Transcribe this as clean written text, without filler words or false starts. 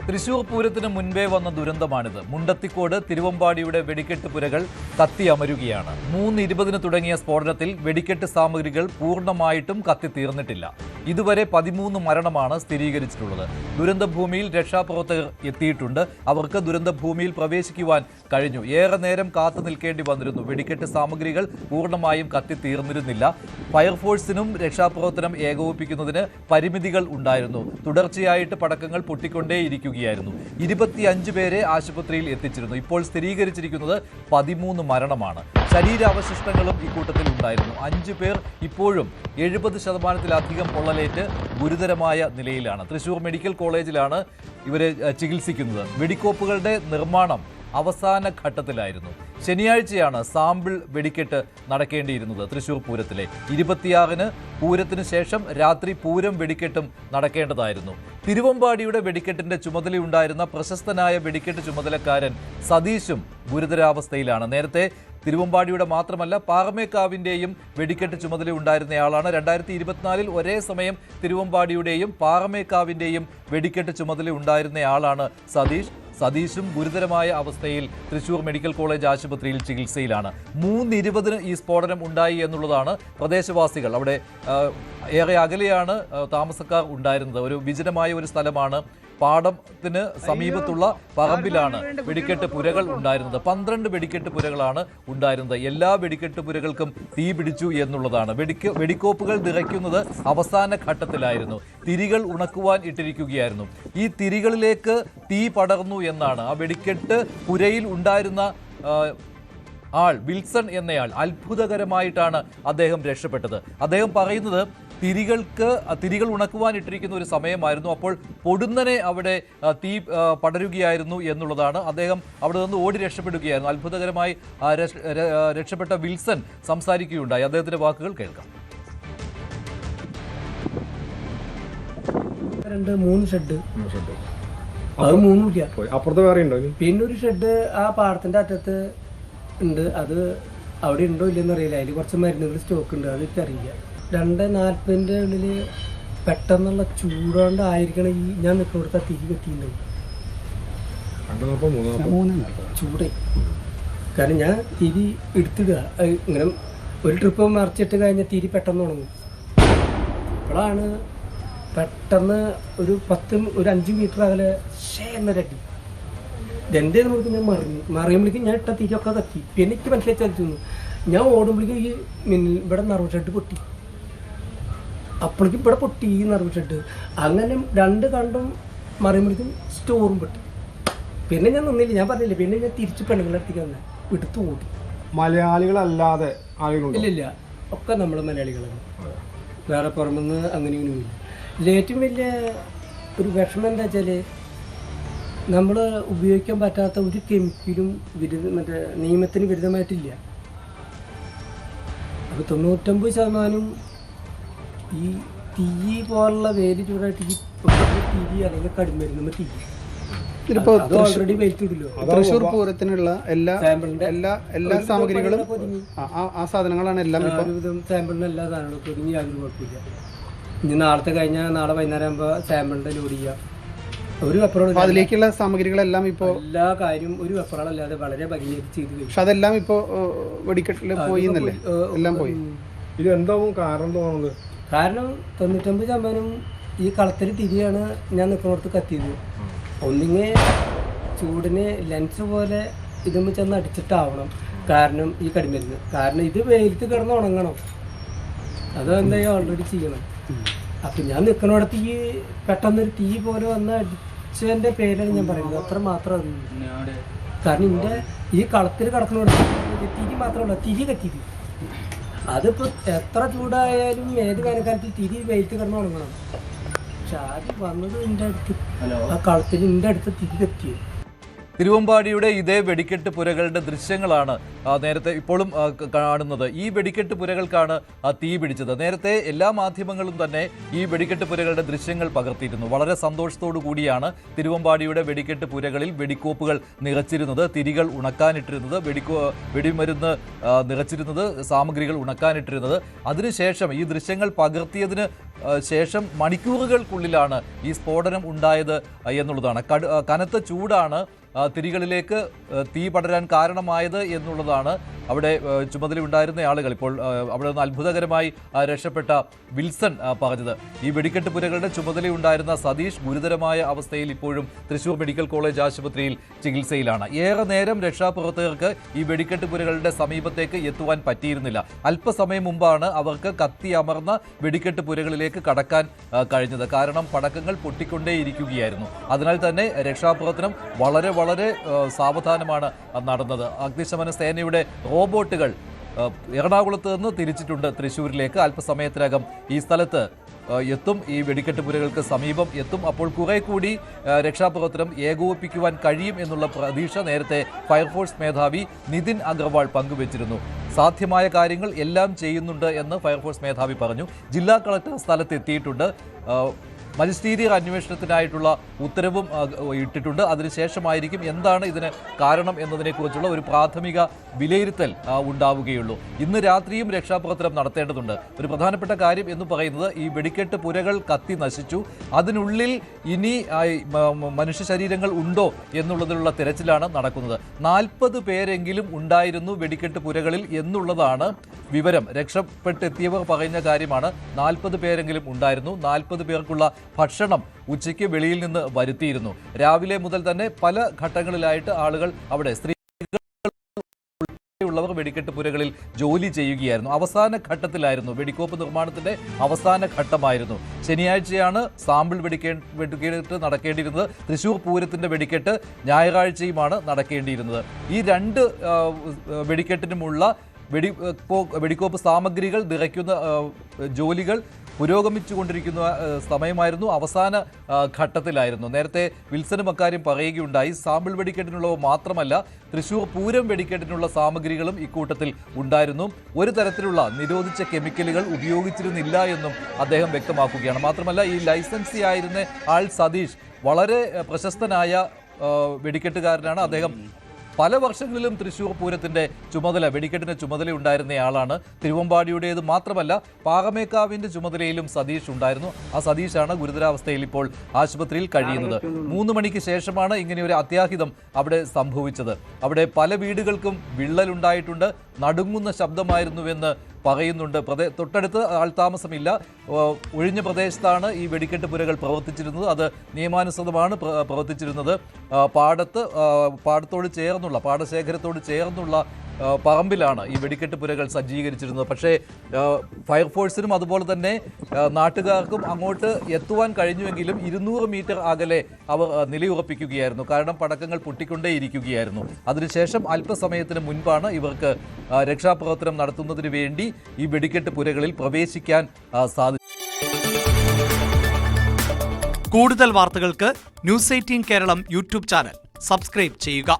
തൃശൂർ പൂരത്തിന് മുൻപേ വന്ന ദുരന്തമാണിത്. മുണ്ടത്തിക്കോട് തിരുവമ്പാടിയുടെ വെടിക്കെട്ട് പുരകൾ കത്തിയമരുകയാണ്. 3:20 തുടങ്ങിയ സ്ഫോടനത്തിൽ വെടിക്കെട്ട് സാമഗ്രികൾ പൂർണ്ണമായിട്ടും കത്തിത്തീർന്നിട്ടില്ല. ഇതുവരെ 13 മരണമാണ് സ്ഥിരീകരിച്ചിട്ടുള്ളത്. ദുരന്തഭൂമിയിൽ രക്ഷാപ്രവർത്തകർ എത്തിയിട്ടുണ്ട്. അവർക്ക് ദുരന്തഭൂമിയിൽ പ്രവേശിക്കുവാൻ കഴിഞ്ഞു. ഏറെ നേരം കാത്തു നിൽക്കേണ്ടി വന്നിരുന്നു. വെടിക്കെട്ട് സാമഗ്രികൾ പൂർണ്ണമായും കത്തിത്തീർന്നിരുന്നില്ല. ഫയർഫോഴ്സിനും രക്ഷാപ്രവർത്തനം ഏകോപിപ്പിക്കുന്നതിന് പരിമിതികൾ ഉണ്ടായിരുന്നു. തുടർച്ചയായിട്ട് പടക്കങ്ങൾ പൊട്ടിക്കൊണ്ടേയിരിക്കുകയായിരുന്നു. 25 പേരെ ആശുപത്രിയിൽ എത്തിച്ചിരുന്നു. ഇപ്പോൾ സ്ഥിരീകരിച്ചിരിക്കുന്നത് 13 മരണമാണ്. ശരീരാവശിഷ്ടങ്ങളും ഇക്കൂട്ടത്തിൽ ഉണ്ടായിരുന്നു. 5 പേർ ഇപ്പോഴും 70% പൊള്ളലേറ്റ് ഗുരുതരമായ നിലയിലാണ്. തൃശൂർ മെഡിക്കൽ കോളേജിലാണ് ഇവരെ ചികിത്സിക്കുന്നത്. വെടിക്കോപ്പുകളുടെ നിർമ്മാണം അവസാന ഘട്ടത്തിലായിരുന്നു. ശനിയാഴ്ചയാണ് സാമ്പിൾ വെടിക്കെട്ട് നടക്കേണ്ടിയിരുന്നത്. തൃശൂർ പൂരത്തിലെ 26-ന് പൂരത്തിന് ശേഷം രാത്രി പൂരം വെടിക്കെട്ടും നടക്കേണ്ടതായിരുന്നു. തിരുവമ്പാടിയുടെ വെടിക്കെട്ടിന്റെ ചുമതലയുണ്ടായിരുന്ന പ്രശസ്തനായ വെടിക്കെട്ട് ചുമതലക്കാരൻ സതീശും ഗുരുതരാവസ്ഥയിലാണ്. നേരത്തെ തിരുവമ്പാടിയുടെ മാത്രമല്ല പാറമേക്കാവിൻ്റെയും വെടിക്കെട്ട് ചുമതലയുണ്ടായിരുന്നയാളാണ്. 2024 ഒരേ സമയം തിരുവമ്പാടിയുടെയും പാറമേക്കാവിൻ്റെയും വെടിക്കെട്ട് ചുമതലയുണ്ടായിരുന്നയാളാണ് സതീഷും ഗുരുതരമായ അവസ്ഥയിൽ തൃശൂർ മെഡിക്കൽ കോളേജ് ആശുപത്രിയിൽ ചികിത്സയിലാണ്. 3:20 ഈ സ്ഫോടനം ഉണ്ടായി എന്നുള്ളതാണ് പ്രദേശവാസികൾ. അവിടെ ഏറെ അകലെയാണ് താമസക്കാർ ഉണ്ടായിരുന്നത്. ഒരു വിജനമായ ഒരു സ്ഥലമാണ്. പാടത്തിന് സമീപത്തുള്ള പറമ്പിലാണ് വെടിക്കെട്ട് പുരകൾ ഉണ്ടായിരുന്നത്. 12 വെടിക്കെട്ട് പുരകളാണ് ഉണ്ടായിരുന്നത്. എല്ലാ വെടിക്കെട്ട് പുരകൾക്കും തീ പിടിച്ചു എന്നുള്ളതാണ്. വെടിക്കോപ്പുകൾ നിറയ്ക്കുന്നത് അവസാന ഘട്ടത്തിലായിരുന്നു. തിരികൾ ഉണക്കുവാൻ ഇട്ടിരിക്കുകയായിരുന്നു. ഈ തിരികളിലേക്ക് തീ പടർന്നു എന്നാണ് ആ വെടിക്കെട്ട് പുരയിൽ ഉണ്ടായിരുന്ന വിൽസൺ എന്നയാൾ. അത്ഭുതകരമായിട്ടാണ് അദ്ദേഹം രക്ഷപ്പെട്ടത്. അദ്ദേഹം പറയുന്നത് തിരികൾ ഉണക്കുവാൻ ഇട്ടിരിക്കുന്ന ഒരു സമയമായിരുന്നു. അപ്പോൾ പൊടുന്നനെ അവിടെ തീ പടരുകയായിരുന്നു എന്നുള്ളതാണ്. അദ്ദേഹം അവിടെ നിന്ന് ഓടി രക്ഷപ്പെടുകയായിരുന്നു. അത്ഭുതകരമായി രക്ഷപ്പെട്ട വിൽസൺ സംസാരിക്കുകയുണ്ടായി. അദ്ദേഹത്തിന്റെ വാക്കുകൾ കേൾക്കാം. 3 ഷെഡ് അത് 3 അപ്പുറത്ത് വേറെ ഉണ്ടോ? പിന്നെ ഒരു ഷെഡ് ആ പാടത്തിന്റെ അറ്റത്ത് ഉണ്ട്. അത് അവിടെ ഉണ്ടോ ഇല്ലെന്ന് അറിയില്ല. അതിൽ കുറച്ച് മരുന്നുകൾ സ്റ്റോക്ക് ഉണ്ട്. അത് എനിക്കറിയില്ല. 2:40 ഉള്ളില് പെട്ടെന്നുള്ള ചൂടുകൊണ്ട് ആയിരിക്കണം ഈ ഞാൻ നിൽക്കുന്നിടത്ത് തിരി കെട്ടിയിട്ടുണ്ടാവും. ചൂടേ കാരണം ഞാൻ തിരി എടുത്തിടുക. ഇങ്ങനെ ഒരു ട്രിപ്പ് മറിച്ചിട്ട് കഴിഞ്ഞാൽ തിരി പെട്ടെന്ന് ഉണങ്ങും. അപ്പോഴാണ് പെട്ടെന്ന് ഒരു 5 മീറ്റർ അകലെ എന്നൊരടി ഇതെന്തേ നമുക്ക് ഞാൻ മറിയുമ്പോഴേക്കും ഞാൻ ഇട്ട തിരിയൊക്കെ കത്തി. പിന്നെ എനിക്ക് മനസ്സിലായി ചലിച്ചു. ഞാൻ ഓടുമ്പോഴേക്കും ഈ ഇവിടെ നറുവ് ഷെഡ് പൊട്ടി. അപ്പോഴേക്കും ഇവിടെ പൊട്ടി ഈ നറുവ് ഷെഡ്. അങ്ങനെ 2 കണ്ടും മറിയുമ്പോഴേക്കും സ്റ്റോറും പൊട്ടി. പിന്നെ ഞാൻ നിന്നില്ല. ഞാൻ പറഞ്ഞില്ല. പിന്നെ ഞാൻ തിരിച്ച് പെണ്ണുങ്ങളെ അടുത്തേക്ക് തന്നെ എടുത്തു ഓടി. മലയാളികളല്ലാതെ ഇല്ലില്ല, ഒക്കെ നമ്മൾ മലയാളികളാണ്. വേറെ പുറമെന്ന് അങ്ങനെയൊന്നുമില്ല. ഏറ്റവും വലിയ ഒരു വിഷമം എന്താ വെച്ചാൽ നമ്മൾ ഉപയോഗിക്കാൻ പറ്റാത്ത ഒരു കെമിക്കലും മറ്റേ നിയമത്തിന് വിരുദ്ധമായിട്ടില്ല. അപ്പോൾ 99% ഈ തീ പോലുള്ള വേര് ചൂടായിട്ട് ഈ തീ അല്ലെങ്കിൽ കടുമരുന്ന് തീ ഓൾറെഡി വെയിറ്റില്ലല്ലോ. തൃശ്ശൂർ പൂരത്തിനുള്ള എല്ലാ സാമഗ്രികളും ആ സാധനങ്ങളാണ് എല്ലാം. സാമ്പിളിന് എല്ലാ സാധനങ്ങളും പൊതിഞ്ഞ് യാതൊരു കുഴപ്പമില്ല. ഇനി നാളെ വൈകുന്നേരം ആകുമ്പോൾ സാമ്പിളിൻ്റെ ലോഡ് ചെയ്യാം. ഒരു വെപ്പറോളം അതിലേക്കുള്ള സാമഗ്രികളെല്ലാം ഇപ്പോൾ എല്ലാ കാര്യം ഒരു വെപ്പറോളല്ലാതെ വളരെ ഭംഗിയായിട്ട് ചെയ്തു. പക്ഷെ അതെല്ലാം ഇപ്പോൾ വെടിക്കെട്ടിൽ പോയി എന്നല്ലേ? എല്ലാം പോയി. ഇത് എന്താവും കാരണം തോന്നുന്നത്? കാരണം 99% ഈ കളത്തിൽ തിരിയാണ് ഞാൻ നിൽക്കുന്നിടത്ത് കത്തിയത്. ഒന്നിങ്ങനെ ചൂടിന് ലെൻസ് പോലെ ഇതുമ്പോൾ ചെന്ന് അടിച്ചിട്ടാവണം. കാരണം ഈ കടിമരുന്ന് കാരണം ഇത് വെയിലത്ത് കിടന്ന് ഉണങ്ങണം. അതെന്തായാലും ഓൾറെഡി ചെയ്യണം. അപ്പം ഞാൻ നിൽക്കുന്നിടത്ത് ഈ പെട്ടെന്നൊരു തീ പോലെ വന്ന് അടിച്ചതിൻ്റെ പേരാണ് ഞാൻ പറയുന്നത്. അത്ര മാത്രം അറിയുള്ളൂ. കാരണം എൻ്റെ ഈ കളത്തിൽ കിടക്കുന്നിടത്ത് തിരി മാത്രമല്ല, തിരി കത്തിയത്. അതിപ്പോൾ എത്ര ചൂടായാലും ഏത് വേനൽക്കാലത്ത് തിരി വെയിലത്ത് കിടന്ന് ഉണങ്ങണം. പക്ഷെ ആദ്യം വന്നത് എൻ്റെ അടുത്ത് ആ കളത്തിൽ എൻ്റെ അടുത്ത് തിരി കത്തിയത്. തിരുവമ്പാടിയുടെ ഇതേ വെടിക്കെട്ട് പുരകളുടെ ദൃശ്യങ്ങളാണ് നേരത്തെ ഇപ്പോഴും കാണുന്നത്. ഈ വെടിക്കെട്ട് പുരകൾക്കാണ് തീ പിടിച്ചത്. നേരത്തെ എല്ലാ മാധ്യമങ്ങളും തന്നെ ഈ വെടിക്കെട്ട് പുരകളുടെ ദൃശ്യങ്ങൾ പകർത്തിയിരുന്നു. വളരെ സന്തോഷത്തോടു കൂടിയാണ് തിരുവമ്പാടിയുടെ വെടിക്കെട്ട് പുരകളിൽ വെടിക്കോപ്പുകൾ നിറച്ചിരുന്നത്, തിരികൾ ഉണക്കാനിട്ടിരുന്നത്, വെടിമരുന്ന് നിറച്ചിരുന്നത്, സാമഗ്രികൾ ഉണക്കാനിട്ടിരുന്നത്. അതിനുശേഷം ഈ ദൃശ്യങ്ങൾ പകർത്തിയതിന് ശേഷം മണിക്കൂറുകൾക്കുള്ളിലാണ് ഈ സ്ഫോടനം ഉണ്ടായത് എന്നുള്ളതാണ്. കനത്ത ചൂടാണ് തിരികളിലേക്ക് തീ പടരാൻ കാരണമായത് എന്നുള്ളതാണ് അവിടെ ചുമതലയുണ്ടായിരുന്ന ആളുകൾ ഇപ്പോൾ അവിടെ നിന്ന് അത്ഭുതകരമായി രക്ഷപ്പെട്ട വിൽസൺ പറഞ്ഞത്. ഈ വെടിക്കെട്ട് പുരകളുടെ ചുമതലയുണ്ടായിരുന്ന സതീഷ് ഗുരുതരമായ അവസ്ഥയിൽ ഇപ്പോഴും തൃശൂർ മെഡിക്കൽ കോളേജ് ആശുപത്രിയിൽ ചികിത്സയിലാണ്. ഏറെ നേരം രക്ഷാപ്രവർത്തകർക്ക് ഈ വെടിക്കെട്ട് പുരകളുടെ സമീപത്തേക്ക് എത്തുവാൻ പറ്റിയിരുന്നില്ല. അല്പസമയം മുമ്പാണ് അവർക്ക് കത്തി അമർന്ന വെടിക്കെട്ട് പുരകളിലേക്ക് കടക്കാൻ കഴിഞ്ഞത്. കാരണം പടക്കങ്ങൾ പൊട്ടിക്കൊണ്ടേയിരിക്കുകയായിരുന്നു. അതിനാൽ തന്നെ രക്ഷാപ്രവർത്തനം വളരെ വളരെ സാവധാനമാണ് നടന്നത്. അഗ്നിശമന സേനയുടെ റോബോട്ടുകൾ എറണാകുളത്ത് നിന്ന് തിരിച്ചിട്ടുണ്ട് തൃശ്ശൂരിലേക്ക്. അല്പസമയത്തിനകം ഈ സ്ഥലത്ത് എത്തും, ഈ വെടിക്കെട്ട് പുരകൾക്ക് സമീപം എത്തും. അപ്പോൾ കുറെ കൂടി രക്ഷാപ്രവർത്തനം ഏകോപിപ്പിക്കുവാൻ കഴിയും എന്നുള്ള പ്രതീക്ഷ നേരത്തെ ഫയർഫോഴ്സ് മേധാവി നിതിൻ അഗർവാൾ പങ്കുവച്ചിരുന്നു. സാധ്യമായ കാര്യങ്ങൾ എല്ലാം ചെയ്യുന്നുണ്ട് എന്ന് ഫയർഫോഴ്സ് മേധാവി പറഞ്ഞു. ജില്ലാ കളക്ടർ സ്ഥലത്തെത്തിയിട്ടുണ്ട്. മജിസ്റ്റീരിയൽ അന്വേഷണത്തിനായിട്ടുള്ള ഉത്തരവും ഇട്ടിട്ടുണ്ട്. അതിനുശേഷമായിരിക്കും എന്താണ് ഇതിന് കാരണം എന്നതിനെക്കുറിച്ചുള്ള ഒരു പ്രാഥമിക വിലയിരുത്തൽ ഉണ്ടാവുകയുള്ളൂ. ഇന്ന് രാത്രിയും രക്ഷാപ്രവർത്തനം നടത്തേണ്ടതുണ്ട്. ഒരു പ്രധാനപ്പെട്ട കാര്യം എന്ന് പറയുന്നത് ഈ വെടിക്കെട്ട് പുരകൾ കത്തി നശിച്ചു, അതിനുള്ളിൽ ഇനി മനുഷ്യ ശരീരങ്ങൾ ഉണ്ടോ എന്നുള്ളതിലുള്ള തിരച്ചിലാണ് നടക്കുന്നത്. 40 പേരെങ്കിലും ഉണ്ടായിരുന്നു വെടിക്കെട്ട് പുരകളിൽ എന്നുള്ളതാണ് വിവരം. രക്ഷപ്പെട്ടെത്തിയവർ പറയുന്ന കാര്യമാണ്. 40 പേരെങ്കിലും ഉണ്ടായിരുന്നു. 40 പേർക്കുള്ള ഭക്ഷണം ഉച്ചയ്ക്ക് വെളിയിൽ നിന്ന് വരുത്തിയിരുന്നു. രാവിലെ മുതൽ തന്നെ പല ഘട്ടങ്ങളിലായിട്ട് ആളുകൾ അവിടെ ഉള്ളവർ വെടിക്കെട്ട് പുരകളിൽ ജോലി ചെയ്യുകയായിരുന്നു. അവസാന ഘട്ടത്തിലായിരുന്നു, വെടിക്കോപ്പ് നിർമ്മാണത്തിന്റെ അവസാന ഘട്ടമായിരുന്നു. ശനിയാഴ്ചയാണ് സാമ്പിൾ വെടിക്കെട്ട് നടക്കേണ്ടിയിരുന്നത്. തൃശൂർ പൂരത്തിന്റെ വെടിക്കെട്ട് ഞായറാഴ്ചയുമാണ് നടക്കേണ്ടിയിരുന്നത്. ഈ 2 വെടിക്കെട്ടിനുമുള്ള വെടിക്കോപ്പ് സാമഗ്രികൾ നിറയ്ക്കുന്ന ജോലികൾ പുരോഗമിച്ചുകൊണ്ടിരിക്കുന്ന സമയമായിരുന്നു. അവസാന ഘട്ടത്തിലായിരുന്നു. നേരത്തെ വിൽസനും അക്കാര്യം പറയുകയുണ്ടായി. സാമ്പിൾ വെടിക്കെട്ടിനുള്ളവ മാത്രമല്ല, തൃശൂർ പൂരം വെടിക്കെട്ടിനുള്ള സാമഗ്രികളും ഇക്കൂട്ടത്തിൽ ഉണ്ടായിരുന്നു. ഒരു തരത്തിലുള്ള നിരോധിച്ച കെമിക്കലുകൾ ഉപയോഗിച്ചിരുന്നില്ല എന്നും അദ്ദേഹം വ്യക്തമാക്കുകയാണ്. മാത്രമല്ല, ഈ ലൈസൻസി ആയിരുന്ന ആൾ സതീഷ് വളരെ പ്രശസ്തനായ വെടിക്കെട്ടുകാരനാണ്. അദ്ദേഹം പല വർഷങ്ങളിലും തൃശൂർ പൂരത്തിന്റെ വെടിക്കെട്ടിന്റെ ചുമതലയുണ്ടായിരുന്നയാളാണ്. തിരുവമ്പാടിയുടേത് മാത്രമല്ല, പാറമേക്കാവിന്റെ ചുമതലയിലും സതീഷ് ഉണ്ടായിരുന്നു. ആ സതീഷാണ് ഗുരുതരാവസ്ഥയിൽ ഇപ്പോൾ ആശുപത്രിയിൽ കഴിയുന്നത്. 3 മണിക്ക് ശേഷമാണ് ഇങ്ങനെയൊരു അത്യാഹിതം അവിടെ സംഭവിച്ചത്. അവിടെ പല വീടുകൾക്കും വിള്ളലുണ്ടായിട്ടുണ്ട്. നടുങ്ങുന്ന ശബ്ദമായിരുന്നുവെന്ന് പറയുന്നുണ്ട്. തൊട്ടടുത്ത് ആൾതാമസമില്ല, ഒഴിഞ്ഞ പ്രദേശത്താണ് ഈ വെടിക്കെട്ട് പുരകൾ പ്രവർത്തിച്ചിരുന്നത്. അത് നിയമാനുസൃതമാണ് പ്രവർത്തിച്ചിരുന്നത്. പാടത്തോട് ചേർന്നുള്ള, പാടശേഖരത്തോട് ചേർന്നുള്ള പറമ്പിലാണ് ഈ വെടിക്കെട്ട് പുരകൾ സജ്ജീകരിച്ചിരുന്നത്. പക്ഷേ ഫയർഫോഴ്സിനും അതുപോലെ തന്നെ നാട്ടുകാർക്കും അങ്ങോട്ട് എത്തുവാൻ കഴിഞ്ഞുവെങ്കിലും 200 മീറ്റർ അകലെ അവർ നിലയുറപ്പിക്കുകയായിരുന്നു. കാരണം പടക്കങ്ങൾ പൊട്ടിക്കൊണ്ടേയിരിക്കുകയായിരുന്നു. അതിനുശേഷം അല്പസമയത്തിന് മുൻപാണ് ഇവർക്ക് രക്ഷാപ്രവർത്തനം നടത്തുന്നതിന് വേണ്ടി ഈ വെടിക്കെട്ട് പുരകളിൽ പ്രവേശിക്കാൻ സാധിച്ചത്. കൂടുതൽ വാർത്തകൾക്ക് news 18 Keralam YouTube channel subscribe ചെയ്യുക.